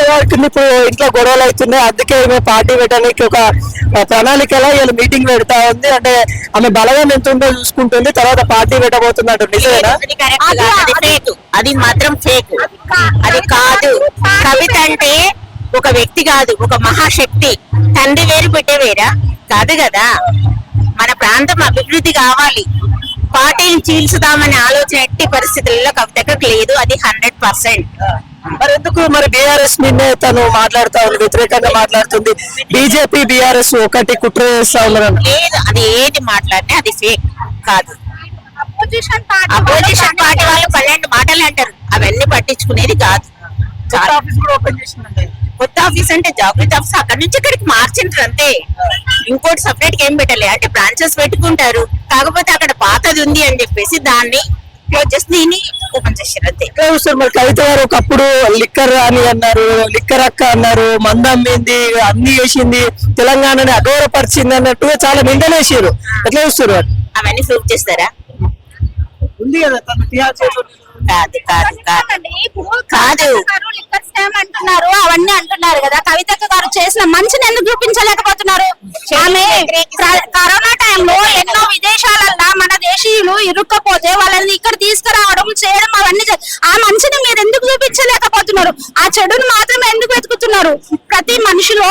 కవిత గారికి ఇప్పుడు ఇంట్లో గొడవలు అవుతున్నాయి, అందుకే ఈమె పార్టీ పెట్టడానికి ఒక ప్రణాళికలో వీళ్ళు మీటింగ్ పెడతా ఉంది. అంటే ఆమె బలగం ఎంత ఉందో చూసుకుంటుంది, తర్వాత పార్టీ పెట్టబోతుంది అంటారు. నిజమేనా? అది మాత్రం ఫేక్, అది కాదు. కవిత అంటే ఒక వ్యక్తి కాదు, ఒక మహాశక్తి. తండ్రి వేరు బిడ్డ వేరా కాదు కదా. మన ప్రాంతం అభివృద్ధి కావాలి, పార్టీని చీల్చుదామనే ఆలోచన ఎట్టి పరిస్థితుల్లో కవితకు లేదు. అది 100%. మరి ఎందుకు మరి బీఆర్ఎస్ నిన్నే తను మాట్లాడుతా ఉంది, వ్యతిరేకంగా మాట్లాడుతుంది. బీజేపీ బీఆర్ఎస్ ఒకటి కుట్ర చేస్తా ఉన్నారు. లేదు, అది ఏది మాట్లాడినా అది ఫేక్ కాదు. అపోజిషన్ పార్టీ వాళ్ళు 12 మాటలు అంటారు, అవన్నీ పట్టించుకునేది కాదు. కొత్త ఆఫీస్ అంటే జాగ్రత్త ఆఫీస్ అక్కడ నుంచి ఇక్కడికి మార్చింటారు అంతే. ఇంకోటి సపరేట్ గా ఏం పెట్టలే. అంటే బ్రాంచెస్ పెట్టుకుంటారు, కాకపోతే అక్కడ పాతది ఉంది అని చెప్పేసి దాన్ని క్లోజ్ చేసి దీన్ని ఓపెన్ చేశారు అంతే. మరి కవిత గారు ఒకప్పుడు లిక్కర్ అని అన్నారు, లిక్కర్ అక్క అన్నారు, మందం అమ్మింది, అన్ని చేసింది, తెలంగాణని అగౌరవపరిచింది అన్నట్టుగా చాలా నిందలేసారు. ఎట్లా చూస్తారు? అవన్నీ ప్రూవ్ చేస్తారా? ఉంది కదా కాదు కాదు కాదు అంటున్నారు, అవన్నీ అంటున్నారు కదా. కవితక్క గారు చేసిన మంచిని ఎందుకు చూపించలేకపోతున్నారు? ఆమె కరోనా టైంలో ఎన్నో విదేశాలల్లో మన దేశీయులు ఇరుక్కపోతే వాళ్ళని ఇక్కడ తీసుకురావడం చేయడం అవన్నీ ఆ మంచిని మీరు ఎందుకు చూపించలేకపోతున్నారు? ఆ చెడును మాత్రమే ఎందుకు వెతుకుతున్నారు? ప్రతి మనిషిలో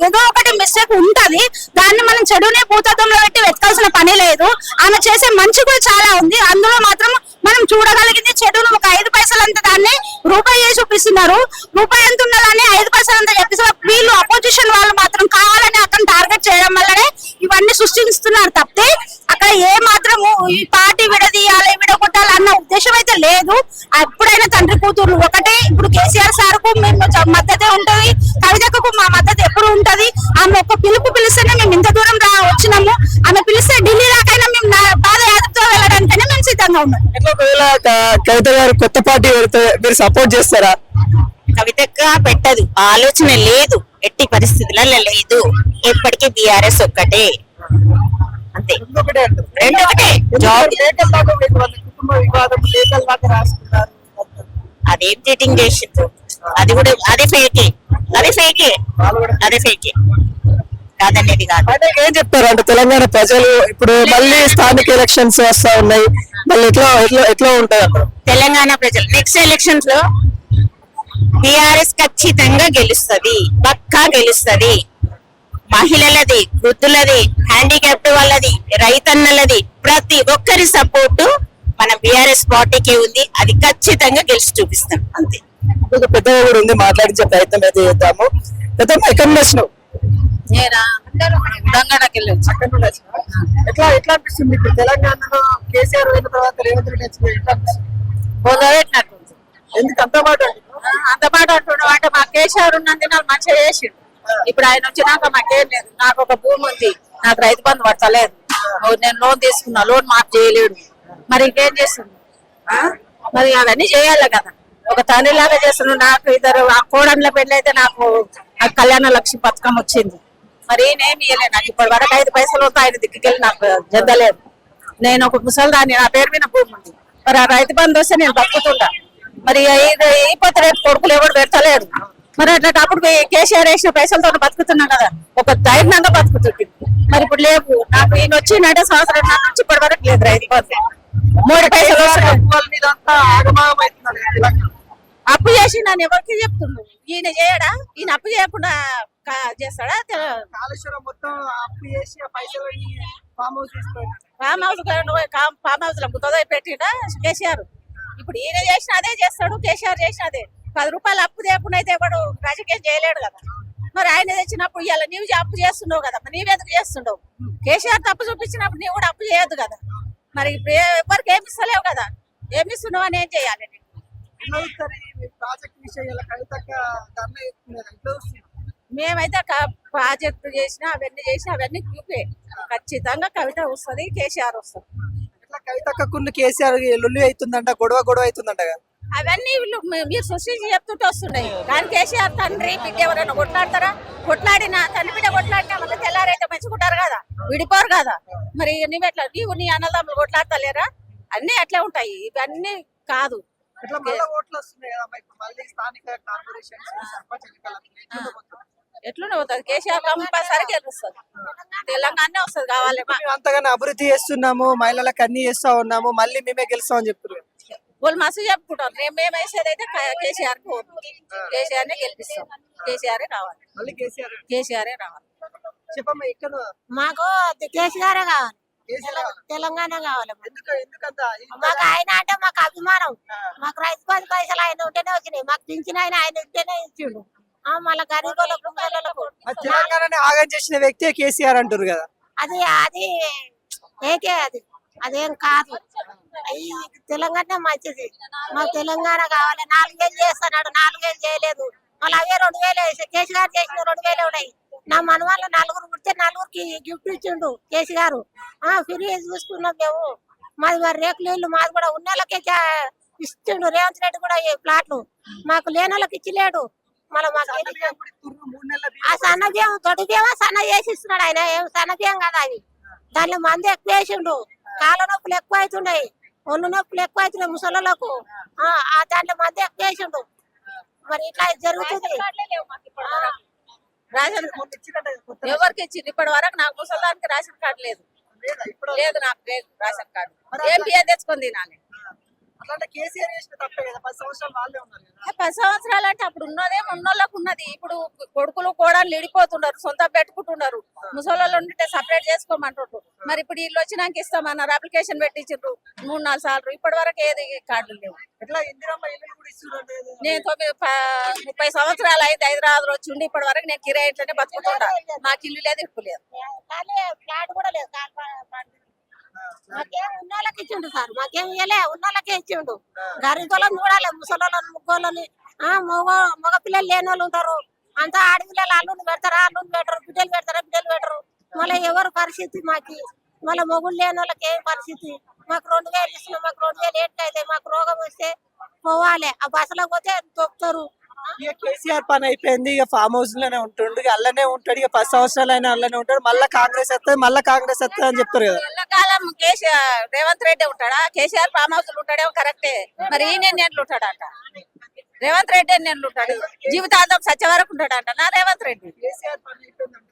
ఏదో ఒకటి మిస్టేక్ ఉంటది, దాన్ని మనం చెడునే భూతత్వంలో పెట్టి వెతకాల్సిన పని లేదు. ఆమె చేసే మంచి కూడా చాలా ఉంది, అందులో మాత్రం మనం చూడగలిగింది చెడును. ఒక 5 పైసలంతా దాన్ని రూపాయి చేసి చూపిస్తున్నారు, రూపాయి ఎంత ఉన్నదాన్ని 5 పైసలంతా చెప్పిస్తున్నారు. వీళ్ళు అపోజిషన్ వాళ్ళు మాత్రం కావాలని అక్కడ టార్గెట్ చేయడం వల్లనే ఇవన్నీ సృష్టిస్తున్నారు తప్పితే అక్కడ ఏ మాత్రము ఈ పార్టీ విడదీయాలి విడగొట్టాలి అన్న ఉద్దేశం అయితే లేదు. ఎప్పుడైనా తండ్రి కూతురు ఒకటే. ఇప్పుడు కేసీఆర్ సార్ కు మేము మద్దతే ఉంటది, కవితకు మా మద్దతు ఎప్పుడు ఉంటది. ఆమె ఒక్క పిలుపు పిలిస్తేనే మేము ఇంత దూరం వచ్చినాము. ఆమె పిలిస్తే ఢిల్లీ దాకైనా మేము పాదయాత్రతో వెళ్ళడానికైనా మేము సిద్ధంగా ఉన్నాం. కవిత గారు కొత్త పార్టీ పెడితే మీరు సపోర్ట్ చేస్తారా? కవితక్క పెట్టదు, ఆలోచన లేదు, ఎట్టి పరిస్థితులలో లేదు. ఎప్పటికీ బీఆర్ఎస్ ఒక్కటే అంతే. రెండు ఒకటే. అదేం చీటింగ్ చేసింది, అది కూడా అదే ఫేకే, అదే ఫేకే, అదే ఫేకే కాదనేది కాదు. అంటే ఏం చెప్తారు అంటే తెలంగాణ ప్రజలు ఇప్పుడు మళ్ళీ స్థానిక ఎలక్షన్స్ వస్తా ఉన్నాయి, మళ్ళీ ఎట్లా ఎట్లా ఎట్లా ఉంటాయి తెలంగాణ ప్రజలు? నెక్స్ట్ ఎలక్షన్స్ లో బీఆర్ఎస్ ఖచ్చితంగా గెలుస్తుంది, పక్కా గెలుస్తుంది. మహిళలది, వృద్ధులది, హ్యాండిక్యాప్ట్ వాళ్ళది, రైతన్నలది, ప్రతి ఒక్కరి సపోర్టు మన బీఆర్ఎస్ పార్టీకే ఉంది. అది ఖచ్చితంగా గెలిచి చూపిస్తాం అంతే. పెద్దగా కూడా ఉంది, మాట్లాడించే ప్రయత్నం అయితే చేద్దాము. పెద్దమ్మ ఎక్కడ వచ్చినావు? ఎట్లా ఎట్లా అనిపిస్తుంది ఇప్పుడు తెలంగాణలో కేసీఆర్ అయిన తర్వాత రేవంత్ రెడ్డి వచ్చిన ఎట్లా బోధపెట్టినట్టు? ఎందుకు అంత మాట అంత మాట అంటున్నావు అంటే మా కేసీఆర్ ఉన్నందుకు మంచిగా చేసిండు. ఇప్పుడు ఆయన వచ్చినాక మాకేం లేదు. నాకు ఒక భూమి ఉంది, నాకు రైతు బంధు పడతలేదు, నేను లోన్ తీసుకున్నా, లోన్ మాఫ్ చేయలేడు. మరి ఇంకేం చేస్తుంది? మరి అవన్నీ చేయాలి కదా. ఒక తండ్రి లాగా చేస్తున్నాడు. నాకు ఇద్దరు కోడళ్ళ పెళ్లి అయితే నాకు కళ్యాణ లక్ష్మి పథకం వచ్చింది, మరి నేనేమి ఇయ్యలేదు. నాకు ఇప్పటి వరకు 5 పైసలు వస్తే ఆయన దిక్కుకెళ్ళి నాకు చెందలేదు. నేను ఒక ముసలిదాన్ని, నా పేరు మీద భూమి ఉంది, మరి ఆ రైతు బంధు వస్తే నేను బతుకుతుంటా. మరి అయిపోతే రేపు కొడుకులు ఎవరు పెడతలేరు. మరి అట్లాంటప్పుడు కేసీఆర్ వేసిన పైసలతో బతుకుతున్నా కదా, ఒక ధైర్యంగా బతుకుతుంది. మరి ఇప్పుడు లేవు. నాకు ఈయన వచ్చి 2 సంవత్సరాల నుంచి ఇప్పటి వరకు లేదు రైతు బంధు. 3 పైసలు అప్పు చేసి నన్ను ఎవరికి చెప్తున్నావు? ఈయన చేయడా? ఈయన అప్పు చేయకుండా చేస్తాడా? మొత్తం అప్పు చేసి పైసలు ఫామ్ హౌస్ లో గుర్తు పెట్టిండా కేసీఆర్? ఇప్పుడు ఈయన చేసిన అదే చేస్తాడు, కేసీఆర్ చేసిన అదే. 10 రూపాయలు అప్పు చేయకుండా అయితే ఎవడు రాజకీయం చేయలేడు కదా. మరి ఆయన తెచ్చినప్పుడు ఇవాళ నీవు అప్పు చేస్తున్నావు కదా, మరి నీవెందుకు చేస్తుండవు? కేసీఆర్ తప్పు చూపించినప్పుడు నీవు కూడా అప్పు చేయొద్దు కదా. మరి ఎవరికి ఏమి ఇస్తలేవు కదా, ఏమి ఇస్తున్నావు అని ఏం చేయాలి? మేమైతే ప్రాజెక్టు చేసినా అవన్నీ చూపే ఖచ్చితంగా కవిత వస్తుంది, కేసీఆర్ వస్తుంది. కవితకు కేసీఆర్ లొల్లి అవుతుందంట, గొడవ అవుతుందంట కదా. అవన్నీ వీళ్ళు మీరు సృష్టించి చెప్తుంటే వస్తున్నాయి. కానీ కేసీఆర్ తండ్రి బిడ్డ ఎవరైనా కొట్లాడతారా? కొట్లాడినా తండ్రి బిడ్డ కొట్లాడినా మళ్ళీ తెల్లారైతే మెచ్చుకుంటారు కదా, విడిపోరు కదా. మరి నీవు నీ అన్నదమ్ములు కొట్లాడతలేరా? అన్ని అట్లా ఉంటాయి. ఇవన్నీ కాదు. ఇట్లా మళ్ళీ ఓట్లు వస్తున్నాయి కదా ఇప్పుడు మళ్ళీ స్థానిక కార్పొరేషన్స్ సర్పంచ్ ఎన్నికలు ఎట్లుండే పోతుంది కేసీఆర్ కంపల్సరీ గెలుస్తుంది తెలంగాణ వస్తుంది కావాలి మేము అంతగానో అభివృద్ధి చేస్తున్నాము మహిళలకు అన్ని చేస్తా ఉన్నాము మళ్ళీ మేమే గెలుస్తామని చెప్తున్నారు వాళ్ళు మస్తు చెప్పుకుంటారు మేము వేసేది అయితే కేసీఆర్ కి ఓటు కేసీఆర్ నే గెలిపిస్తాం కేసీఆర్ కావాలి మళ్ళీ కేసీఆర్ కేసీఆర్ రావాలి చెప్పమ్మా ఇక్కడ మాకు కేసీఆర్ కావాలి కేసీఆర్ కావాలా? తెలంగాణ కావాలి ఎందుకంత మాకు ఆయన అంటే మాకు అభిమానం మాకు రైతు బంధు పైసలు ఆయన ఉంటేనే వచ్చినాయి మాకు పింఛన్ ఆయన ఉంటేనే ఇచ్చిండు మళ్ళీ గరీబులకు పిల్లలకు తెలంగాణని ఆగం చేసిన వ్యక్తి కేసీఆర్ అంటారు కదా అది అది ఏకే అది అదేం కాదు ఈ తెలంగాణ మంచిది మాకు తెలంగాణ కావాలి 4,000 చేస్తున్నాడు 4,000 చేయలేదు మళ్ళీ అవే 2,000 వేసి కేసీఆర్ చేసిన 2,000 ఉన్నాయి నా మనవాళ్ళు 4 పుడితే 4కి గిఫ్ట్ ఇచ్చిండు కేసీఆర్ ఫ్రీ చూసుకున్నాం మేము మాది మరి రేకులు ఇల్లు మాది కూడా ఉన్న వాళ్ళకే ఇచ్చిండు రేవంత్ రెడ్డి కూడా ఈ ప్లాట్లు మాకు లేని వాళ్ళకి ఇచ్చలేడు మళ్ళీ మాకు ఆ సన్న బియ్యం దొడ్డు బియ్యం సన్న చేసి ఇస్తున్నాడు ఆయన ఏం సన్న బియ్యం కదా అవి దాంట్లో మంది ఎక్కువ వేసిండు కాళ్ళ నొప్పులు ఎక్కువ అవుతున్నాయి ఒళ్ళు నొప్పులు ఎక్కువ అవుతున్నాయి ముసలకు దాంట్లో మంది ఎక్కువ వేసిండు మరి ఇట్లా జరుగుతుంది రేషన్ ఎవరికి ఇచ్చింది ఇప్పటి వరకు నాకు ముసలానికి రేషన్ కార్డు లేదు లేదు నాకు లేదు రేషన్ కార్డు ఏం బియ్యం తెచ్చుకొని తినాలి అట్లా కేసీఆర్ చేసిన తప్పే కదా 10 సంవత్సరాలు వాళ్ళే ఉన్నారు కదా 10 సంవత్సరాలు అంటే అప్పుడు ఉన్నదేమో ఉన్నోళ్ళకు ఉన్నది ఇప్పుడు కొడుకులు కూడా ఇడిపోతున్నారు సొంత పెట్టుకుంటున్నారు ముసలోళ్ళు ఉంటే సపరేట్ చేసుకోమంటుండ్రు మరి ఇప్పుడు వీళ్ళు వచ్చినాక ఇస్తామన్నారు అప్లికేషన్ పెట్టించారు 3-4 సార్లు ఇప్పటి వరకు ఏది కార్డులు లేవు ఎట్లా ఇందిరమ్మ ఇల్లు కూడా ఇస్తున్నారు నేను 30 సంవత్సరాలు అయింది హైదరాబాద్ లో వచ్చి ఉండి ఇప్పటి వరకు నేను కిరాయి ఇంట్లోనే బతుకుతుంటా మాకు ఇల్లు లేదు ఇప్పుడు లేదు ఫ్లాట్ కూడా లేదు మాకేం ఉన్నోళ్ళకి ఇచ్చిండు సార్ మాకేం ఇయ్యలే ఉన్నోళ్ళకే ఇచ్చిండు గరీబులను చూడాలి ముసలోళ్ళని ముగ్గోళ్ళని మగ పిల్లలు లేని వాళ్ళు ఉంటారు అంతా ఆడపిల్లలు అల్లుని పెడతారా అల్లుని పెట్టరు బిడ్డలు పెట్టరు మళ్ళీ ఎవరు పరిస్థితి మాకి మళ్ళీ మొగుడు లేని వాళ్ళకి ఏం పరిస్థితి మాకు 2,000 ఇస్తున్నాం మాకు 2,000 ఏంటైతే మాకు రోగం వస్తే పోవాలి ఆ బస్సులో పోతే తొక్కుతారు ఇక కేసీఆర్ పని అయిపోయింది ఇక ఫామ్ హౌస్ లోనే ఉంటుండు ఇక అల్లనే ఉంటాడు ఇక 10 సంవత్సరాలు అయినా అల్లనే ఉంటాడు మళ్ళీ కాంగ్రెస్ వస్తుంది అని చెప్తారు కదా ఎల్లకాలం కేసీఆర్ రేవంత్ రెడ్డి ఉంటాడా కేసీఆర్ ఫామ్ హౌస్ ఉంటాడేమో కరెక్టే మరి ఈయన ఎన్ని ఉంటాడంట రేవంత్ రెడ్డి ఎన్ని ఉంటాడు జీవితాంతం సత్య వరకు ఉంటాడంట నా రేవంత్ రెడ్డి కేసీఆర్ పని అయిపోయింది